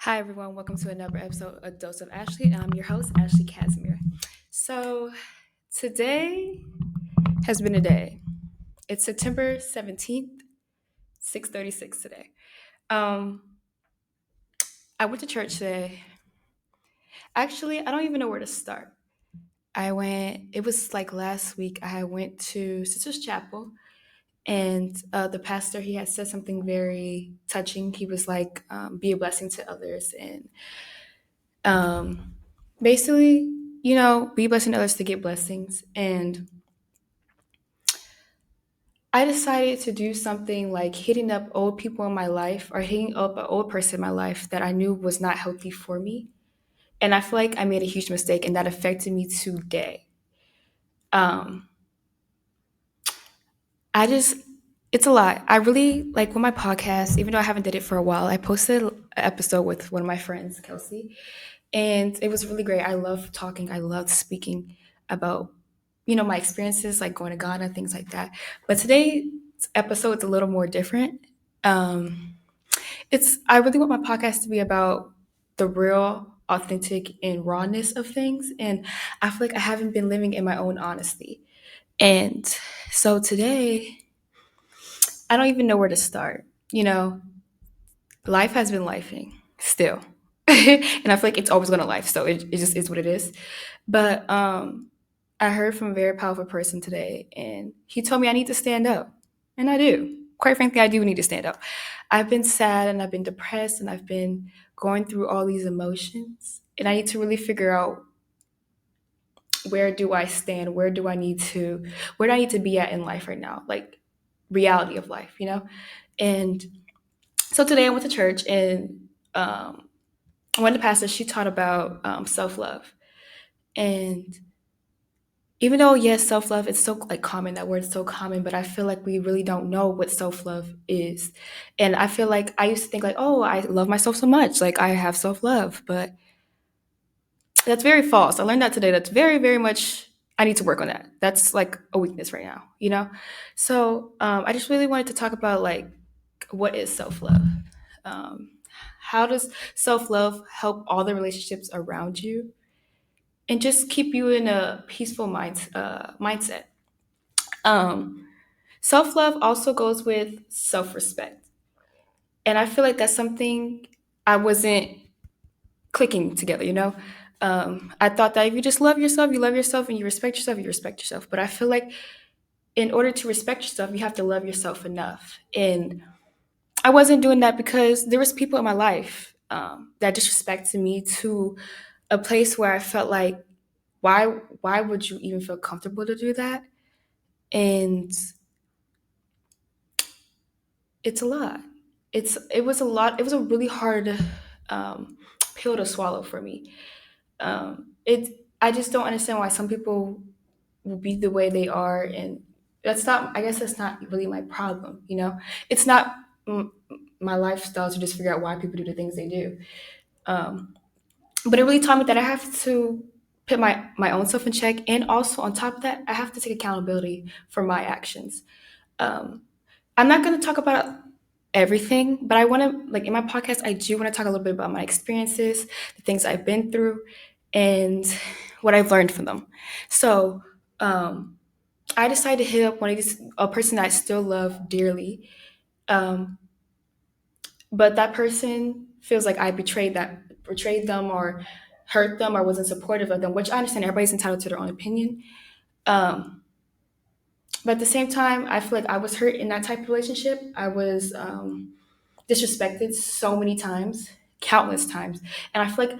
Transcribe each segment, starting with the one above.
Hi, everyone. Welcome to another episode of Dose of Ashley. And I'm your host, Ashley Casimir. So, today has been a day. It's September 17th, 6:36 today. Um, I went to church today. Actually, I don't even know where to start. It was like last week, I went to Sister's Chapel, and the pastor, he had said something very touching. He was like, be a blessing to others. And um, basically, be a blessing to others to get blessings. And I decided to do something like hitting up old people in my life or hitting up an old person in my life that I knew was not healthy for me. And I feel like I made a huge mistake and that affected me today. Um, I just, it's a lot. I really like with my podcast, even though I haven't did it for a while, I posted an episode with one of my friends, Kelsey, and it was really great. I love talking. I love speaking about, my experiences, like going to Ghana, things like that. But today's episode is a little more different. Um, I really want my podcast to be about the real, authentic, and rawness of things. And I feel like I haven't been living in my own honesty. And so today, I don't even know where to start. Life has been lifing still. And I feel like it's always going to life. So it just is what it is. But I heard from a very powerful person today, and he told me I need to stand up. And I do. Quite frankly, I do need to stand up. I've been sad and I've been depressed and I've been going through all these emotions. And I need to really figure out where do I stand? Where do I need to be at in life right now? Like reality of life. And so today I went to church and one of the pastors, she taught about self-love. And even though, yes, self-love, it's so like common, that word is so common, but I feel like we really don't know what self-love is. And I feel like I used to think like, oh, I love myself so much, like I have self-love, but that's very false. I learned that today. That's very, very much, I need to work on that. That's like a weakness right now. So I just really wanted to talk about like, what is self-love? Um, how does self-love help all the relationships around you and just keep you in a peaceful mindset? Um, Self-love also goes with self-respect. And I feel like that's something I wasn't clicking together. I thought that if you just love yourself, you love yourself, and you respect yourself, you respect yourself. But I feel like in order to respect yourself, you have to love yourself enough. And I wasn't doing that because there was people in my life that disrespected me to a place where I felt like, why would you even feel comfortable to do that? And it's a lot. It was a lot. It was a really hard um, pill to swallow for me. I just don't understand why some people will be the way they are, and that's not. I guess that's not really my problem. It's not my lifestyle to just figure out why people do the things they do. Um, but it really taught me that I have to put my own self in check, and also on top of that, I have to take accountability for my actions. Um, I'm not going to talk about everything, but I want to, like in my podcast, I do want to talk a little bit about my experiences, the things I've been through, and what I've learned from them. So um, I decided to hit up a person that I still love dearly, um, but that person feels like I betrayed them, or hurt them, or wasn't supportive of them, which I understand everybody's entitled to their own opinion. Um, but at the same time, I feel like I was hurt in that type of relationship. I was disrespected so many times, countless times. And I feel like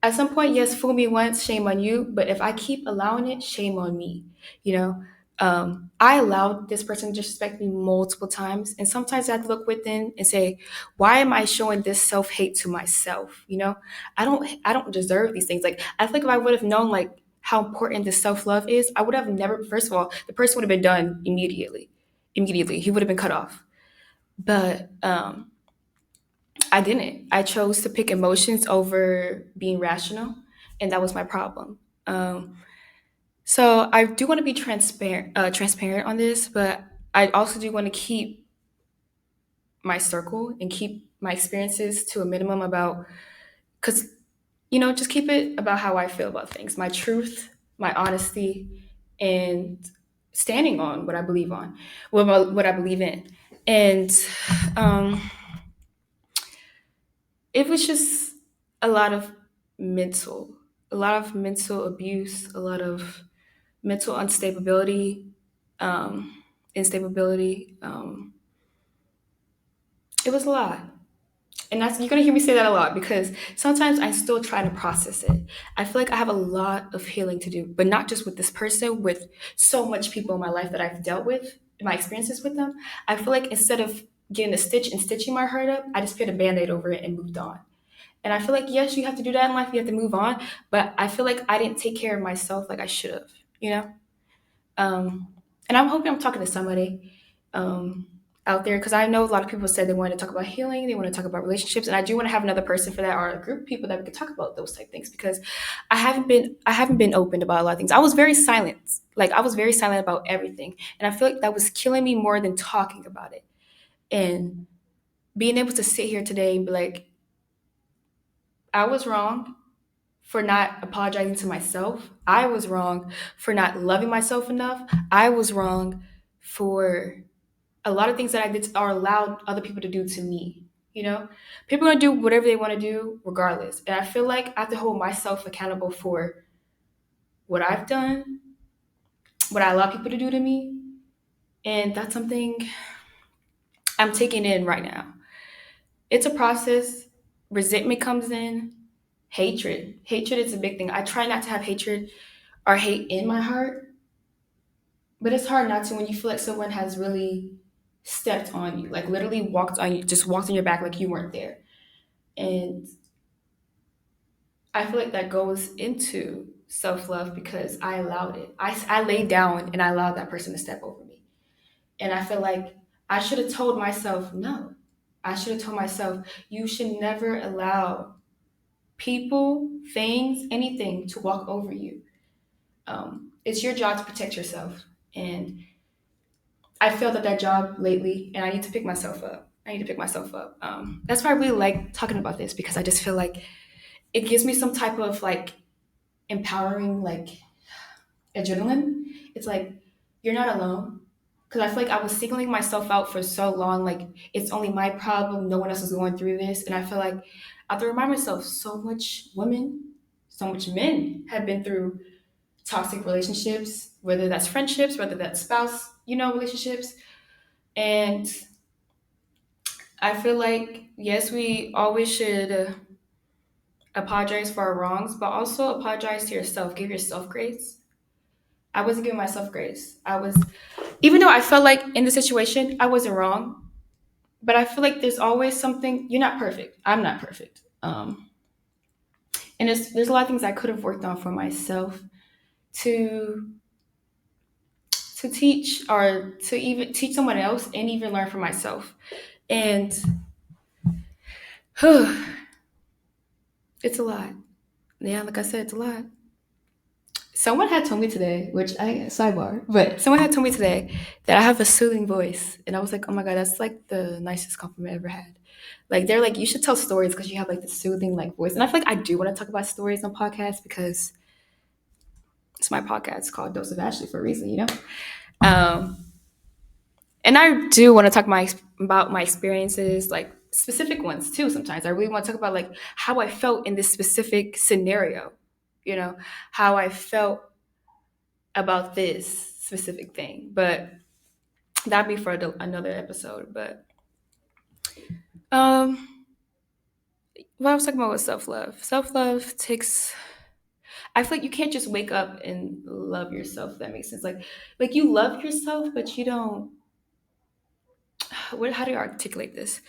at some point, yes, fool me once, shame on you. But if I keep allowing it, shame on me. You know, I allowed this person to disrespect me multiple times. And sometimes I have to look within and say, why am I showing this self-hate to myself? I don't deserve these things. Like, I feel like if I would have known like how important this self-love is, I would have never, first of all, the person would have been done immediately. Immediately. He would have been cut off. But I didn't. I chose to pick emotions over being rational, and that was my problem. So I do want to be transparent on this, but I also do want to keep my circle and keep my experiences to a minimum about Because, just keep it about how I feel about things, my truth, my honesty, and standing on what I believe on, what I believe in. And um, it was just a lot of mental, a lot of mental abuse, a lot of mental um, instability. It was a lot. And that's you're gonna hear me say that a lot because sometimes I still try to process it. I feel like I have a lot of healing to do, but not just with this person, with so much people in my life that I've dealt with, my experiences with them. I feel like instead of getting a stitch and stitching my heart up, I just put a band-aid over it and moved on. And I feel like yes, you have to do that in life, you have to move on, but I feel like I didn't take care of myself like I should have, you know? Um, and I'm hoping I'm talking to somebody um, out there because I know a lot of people said they want to talk about healing, they want to talk about relationships, and I do want to have another person for that or a group of people that we can talk about those type things because I haven't been open about a lot of things. I was very silent, like I was very silent about everything, and I feel like that was killing me more than talking about it. And being able to sit here today and be like, I was wrong for not apologizing to myself. I was wrong for not loving myself enough. I was wrong for a lot of things that I did or allowed other people to do to me. You know, people are gonna do whatever they want to do regardless. And I feel like I have to hold myself accountable for what I've done, what I allow people to do to me. And that's something I'm taking in right now. It's a process. Resentment comes in, hatred. Hatred is a big thing. I try not to have hatred or hate in my heart. But it's hard not to when you feel like someone has really stepped on you, like literally walked on you, just walked on your back like you weren't there. And I feel like that goes into self love because I allowed it. I laid down and I allowed that person to step over me. And I feel like I should have told myself no. I should have told myself, you should never allow people, things, anything to walk over you. It's your job to protect yourself. And I failed at that job lately, and I need to pick myself up. I need to pick myself up. That's why I really like talking about this because I just feel like it gives me some type of like empowering like adrenaline. It's like you're not alone. Because I feel like I was singling myself out for so long, like it's only my problem. No one else is going through this, and I feel like I have to remind myself so much women, so much men have been through toxic relationships, whether that's friendships, whether that's spouse, relationships, and I feel like, yes, we always should apologize for our wrongs, but also apologize to yourself. Give yourself grace. I wasn't giving myself grace. Even though I felt like in the situation, I wasn't wrong, but I feel like there's always something. You're not perfect. I'm not perfect. And there's a lot of things I could have worked on for myself to teach or to even teach someone else and even learn for myself. And it's a lot. Yeah, like I said, it's a lot. Someone had told me today, which I sidebar, but someone had told me today that I have a soothing voice, and I was like, oh my god, that's like the nicest compliment I ever had. Like they're like, you should tell stories because you have like the soothing like voice, and I feel like I do want to talk about stories on podcasts because it's my podcast it's called Dose of Ashley for a reason, Um, and I do want to talk about my experiences, like specific ones too. Sometimes I really want to talk about like how I felt in this specific scenario, how I felt about this specific thing. But that'd be for another episode. But um, what I was talking about was self love. Self love takes. I feel like you can't just wake up and love yourself. If that makes sense. Like you love yourself, but you don't. What? How do you articulate this?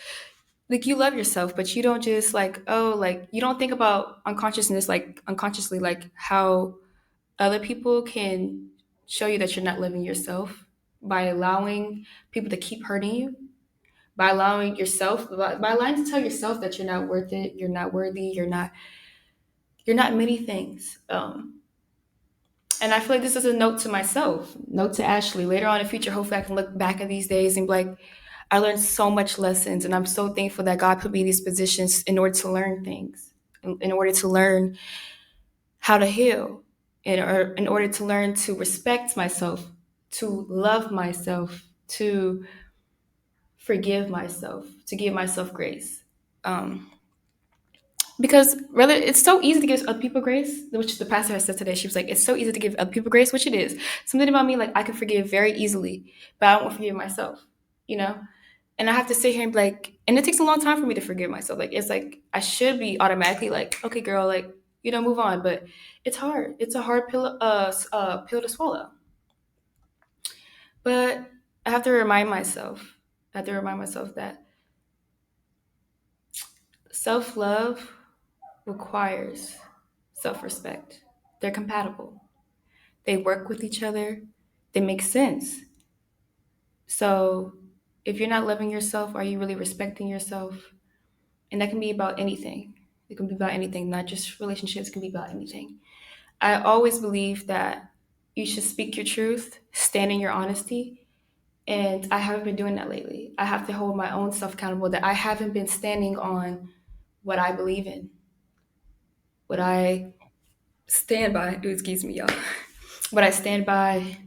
Like you love yourself, but you don't just like like you don't think about unconsciousness like unconsciously like how other people can show you that you're not loving yourself by allowing people to keep hurting you by allowing yourself by allowing to tell yourself that you're not worth it, you're not worthy, you're not many things. And I feel like this is a note to myself, note to Ashley. Later on in the future, hopefully I can look back at these days and be like, I learned so much lessons, and I'm so thankful that God put me in these positions in order to learn things. in order to learn how to heal, in order to learn to respect myself, to love myself, to forgive myself, to give myself grace. Um, because rather, it's so easy to give other people grace, which the pastor has said today. She was like, it's so easy to give other people grace, which it is. Something about me, like I can forgive very easily, but I don't forgive myself, you know? And I have to sit here and be like, and it takes a long time for me to forgive myself. Like, it's like, I should be automatically like, okay, girl, like, move on. But it's hard. It's a hard pill to swallow. But I have to remind myself, that self love requires self respect. They're compatible, they work with each other, they make sense. So if you're not loving yourself, are you really respecting yourself? And that can be about anything. It can be about anything, not just relationships, it can be about anything. I always believe that you should speak your truth, stand in your honesty. And I haven't been doing that lately. I have to hold my own self accountable that I haven't been standing on what I believe in, what I stand by. Ooh, excuse me, y'all. What I stand by.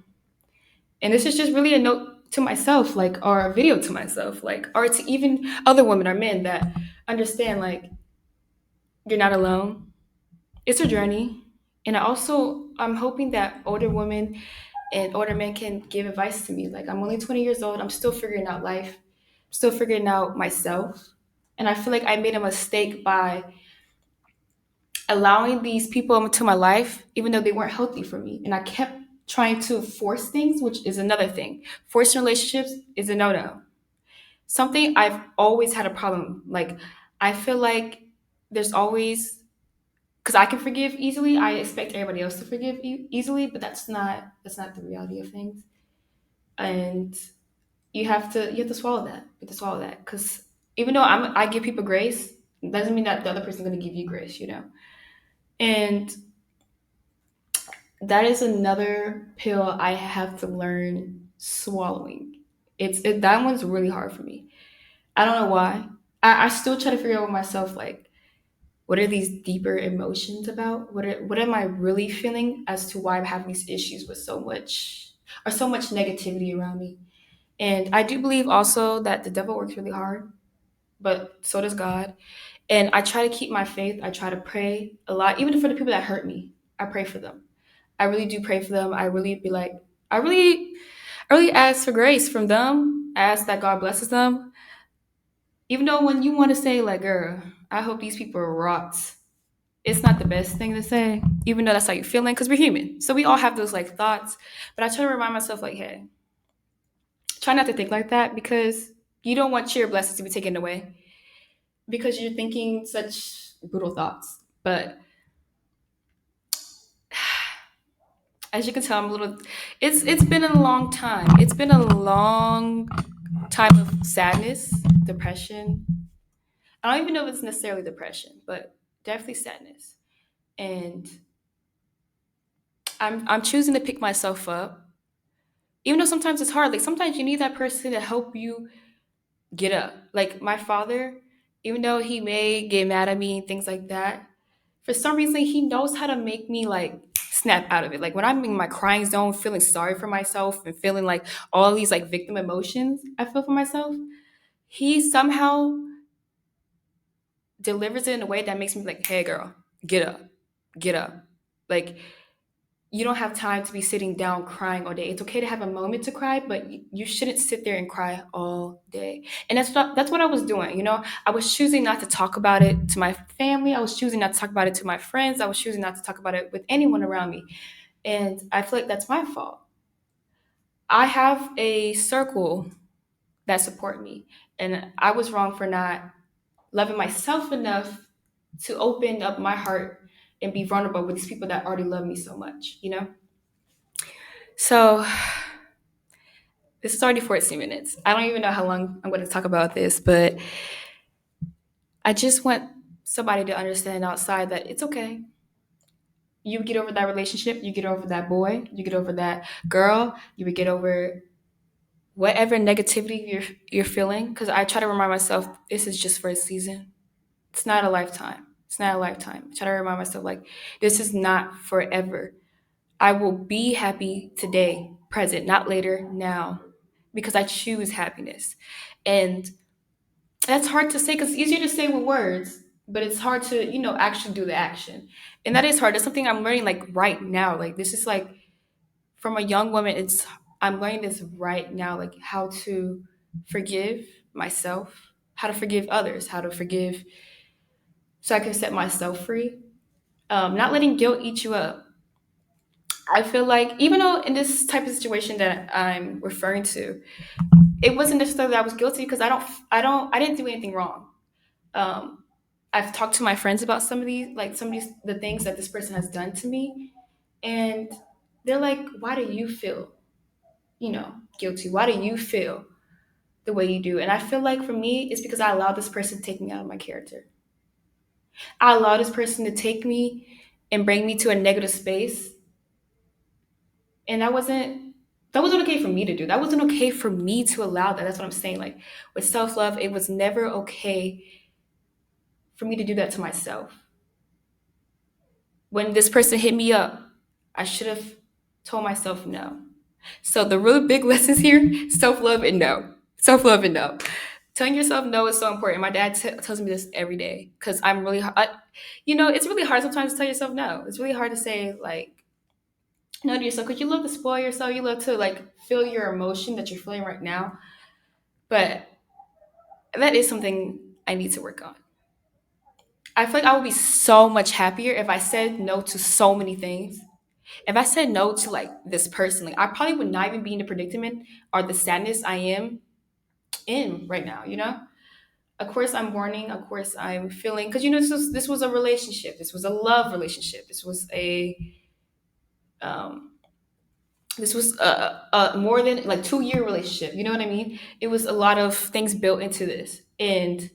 And this is just really a note to myself, like, or a video to myself, like, or to even other women or men that understand, like, you're not alone. It's a journey. And I'm hoping that older women and older men can give advice to me. Like, I'm only 20 years old. I'm still figuring out life, still figuring out myself. And I feel like I made a mistake by allowing these people into my life, even though they weren't healthy for me. And I kept trying to force things, which is another thing. Forcing relationships is a no no. Something I've always had a problem. Like, I feel like there's always, because I can forgive easily, I expect everybody else to forgive easily, but that's not the reality of things. And you have to swallow that. You have to swallow that, because even though I give people grace, it doesn't mean that the other person's going to give you grace. And that is another pill I have to learn swallowing. That one's really hard for me. I don't know why. I still try to figure out with myself, like, what are these deeper emotions about? What am I really feeling as to why I'm having these issues with so much negativity around me? And I do believe also that the devil works really hard, but so does God. And I try to keep my faith. I try to pray a lot, even for the people that hurt me. I pray for them. I really do pray for them. I really be like, I really ask for grace from them. I ask that God blesses them. Even though when you want to say, like, girl, I hope these people rot, it's not the best thing to say, even though that's how you're feeling, because we're human. So we all have those like thoughts. But I try to remind myself, like, hey, try not to think like that, because you don't want your blessings to be taken away because you're thinking such brutal thoughts. But as you can tell, I'm a little. It's been a long time. It's been a long time of sadness, depression. I don't even know if it's necessarily depression, but definitely sadness. And I'm choosing to pick myself up, even though sometimes it's hard. Like, sometimes you need that person to help you get up. Like my father, even though he may get mad at me and things like that, for some reason he knows how to make me like snap out of it. Like when I'm in my crying zone, feeling sorry for myself and feeling like all these like victim emotions I feel for myself, he somehow delivers it in a way that makes me like, hey girl, get up, get up. Like, you don't have time to be sitting down crying all day. It's okay to have a moment to cry, but you shouldn't sit there and cry all day. And that's what I was doing. I was choosing not to talk about it to my family. I was choosing not to talk about it to my friends. I was choosing not to talk about it with anyone around me. And I feel like that's my fault. I have a circle that support me, and I was wrong for not loving myself enough to open up my heart and be vulnerable with these people that already love me so much. So this is already 14 minutes. I don't even know how long I'm going to talk about this, but I just want somebody to understand outside that it's okay. You get over that relationship, you get over that boy, you get over that girl, you would get over whatever negativity you're feeling. Because I try to remind myself this is just for a season. It's not a lifetime. It's not a lifetime. I try to remind myself, like, this is not forever. I will be happy today, present, not later, now, because I choose happiness. And that's hard to say because it's easier to say with words, but it's hard to, actually do the action. And that is hard. That's something I'm learning like right now. Like, this is like from a young woman, I'm learning this right now, like how to forgive myself, how to forgive others, how to forgive so I can set myself free. Not letting guilt eat you up. I feel like even though in this type of situation that I'm referring to, it wasn't necessarily that I was guilty because I didn't do anything wrong. Um, I've talked to my friends about some of these the things that this person has done to me, and they're like, "Why do you feel, guilty? Why do you feel the way you do?" And I feel like for me, it's because I allowed this person to take me out of my character. I allowed this person to take me and bring me to a negative space, and that wasn't okay for me to do. That wasn't okay for me to allow that. That's what I'm saying. Like with self love, it was never okay for me to do that to myself. When this person hit me up, I should have told myself no. So the really big lessons here: self love and no. Self love and no. Telling yourself no is so important. My dad tells me this every day because I'm really hard. It's really hard sometimes to tell yourself no. It's really hard to say like no to yourself because you love to spoil yourself. You love to like feel your emotion that you're feeling right now. But that is something I need to work on. I feel like I would be so much happier if I said no to so many things. If I said no to like this personally, I probably would not even be in the predicament or the sadness I am in right now, Of course I'm mourning, of course I'm feeling because this was a relationship. This was a love relationship. Um this was a more than like 2 year relationship. You know what I mean? It was a lot of things built into this. And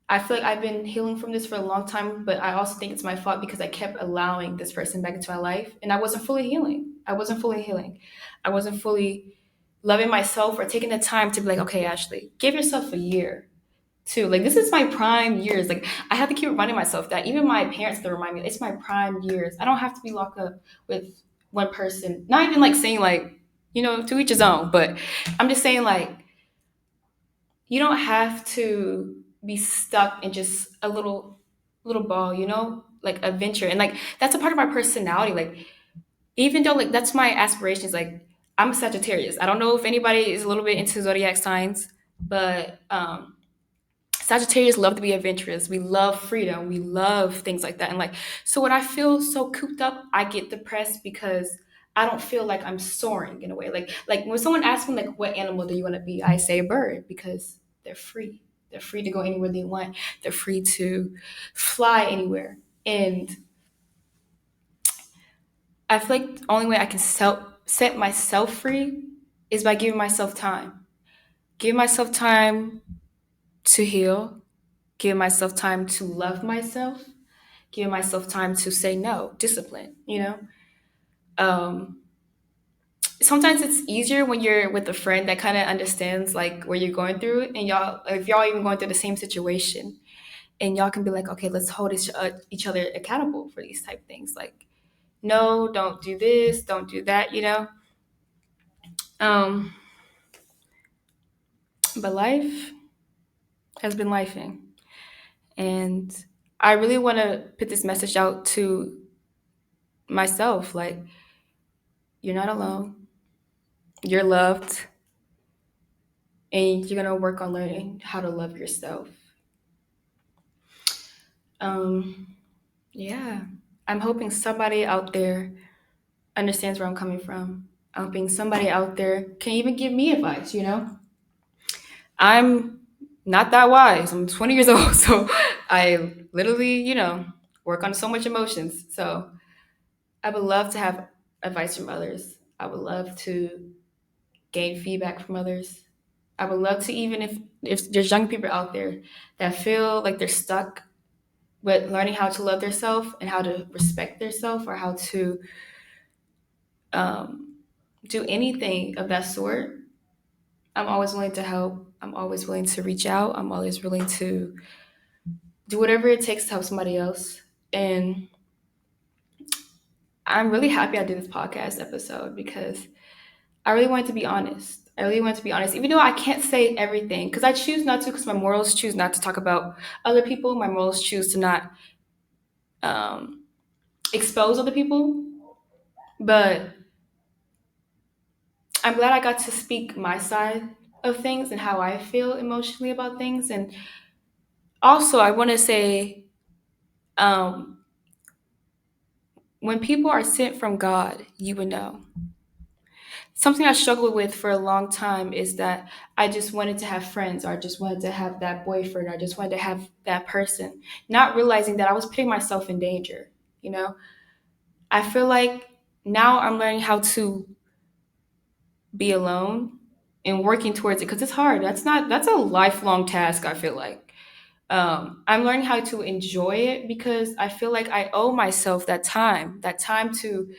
I feel like I've been healing from this for a long time, but I also think it's my fault because I kept allowing this person back into my life and I wasn't fully healing. I wasn't fully healing. I wasn't fully loving myself or taking the time to be like, okay, Ashley, give yourself a year too. Like, this is my prime years. Like, I have to keep reminding myself that. Even my parents have to remind me, it's my prime years. I don't have to be locked up with one person. Not even like saying, like, to each his own, but I'm just saying, like, you don't have to be stuck in just a little ball, like adventure. And like that's a part of my personality. Like even though like that's my aspirations, like I'm a Sagittarius. I don't know if anybody is a little bit into zodiac signs, but Sagittarius love to be adventurous. We love freedom. We love things like that. And like, so when I feel so cooped up, I get depressed because I don't feel like I'm soaring in a way. Like when someone asks me like, what animal do you want to be? I say a bird because they're free. They're free to go anywhere they want. They're free to fly anywhere. And I feel like the only way I can set myself free is by giving myself time. Give myself time to heal. Give myself time to love myself, give myself time to say no, discipline. Um, Sometimes it's easier when you're with a friend that kind of understands like where you're going through and if y'all even going through the same situation and y'all can be like, okay, let's hold each other accountable for these type of things. Like, no, don't do this, don't do that. Um, but life has been lifing. And I really want to put this message out to myself. Like, you're not alone. You're loved, and you're gonna work on learning how to love yourself. Um, yeah, I'm hoping somebody out there understands where I'm coming from. I'm hoping somebody out there can even give me advice. I'm not that wise. I'm 20 years old, so I literally, work on so much emotions. So I would love to have advice from others. I would love to gain feedback from others. I would love to even if there's young people out there that feel like they're stuck with learning how to love themselves and how to respect themselves or how to um, do anything of that sort. I'm always willing to help. I'm always willing to reach out. I'm always willing to do whatever it takes to help somebody else. And I'm really happy I did this podcast episode because I really wanted to be honest. I really wanted to be honest, even though I can't say everything, because I choose not to, because my morals choose not to talk about other people. My morals choose to not um, expose other people. But I'm glad I got to speak my side of things and how I feel emotionally about things. And also, I want to say, um, when people are sent from God, you would know. Something I struggled with for a long time is that I just wanted to have friends, or I just wanted to have that boyfriend, or I just wanted to have that person, not realizing that I was putting myself in danger. You know, I feel like now I'm learning how to be alone and working towards it because it's hard. That's a lifelong task, I feel like. I'm learning how to enjoy it because I feel like I owe myself that time to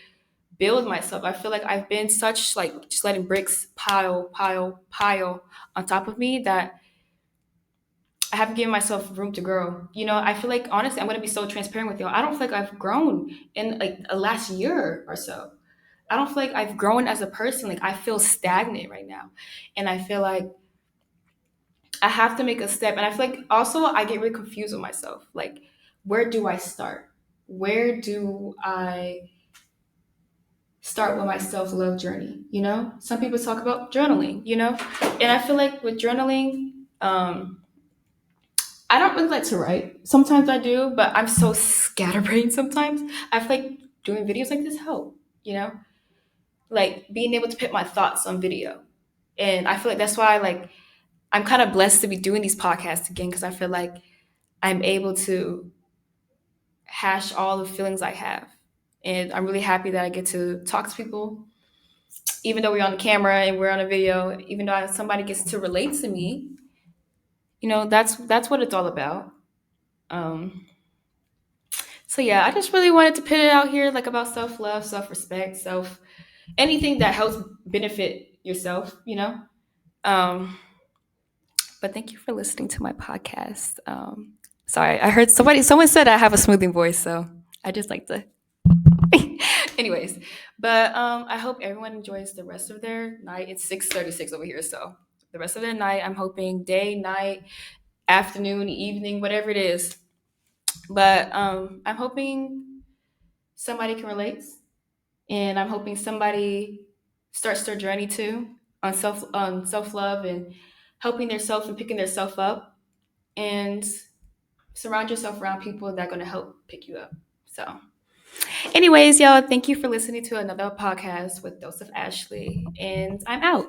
build myself. I feel like I've been such like just letting bricks pile on top of me that I haven't given myself room to grow. You know, I feel like honestly, I'm gonna be so transparent with you. I don't feel like I've grown in like the last year or so. I don't feel like I've grown as a person. Like I feel stagnant right now. And I feel like I have to make a step. And I feel like also I get really confused with myself. Like, where do I start? Where do I start with my self love journey? You know, some people talk about journaling, you know, and I feel like with journaling, I don't really like to write. Sometimes I do, but I'm so scatterbrained sometimes. I feel like doing videos like this help, you know, like being able to put my thoughts on video. And I feel like that's why like I'm kind of blessed to be doing these podcasts again because I feel like I'm able to hash all the feelings I have. And I'm really happy that I get to talk to people, even though we're on the camera and we're on a video, even though somebody gets to relate to me, you know, that's what it's all about. Um, so yeah, I just really wanted to put it out here, like about self love, self respect, self anything that helps benefit yourself, you know. Um, but thank you for listening to my podcast. Sorry, I heard someone said I have a smoothing voice, so I just like to anyways, but I hope everyone enjoys the rest of their night. It's 6:36 over here, so the rest of their night. I'm hoping day, night, afternoon, evening, whatever it is. But I'm hoping somebody can relate, and I'm hoping somebody starts their journey too on self love and helping their self and picking their self up, and surround yourself around people that are going to help pick you up. So. Anyways, y'all, thank you for listening to another podcast with Joseph Ashley, and I'm out.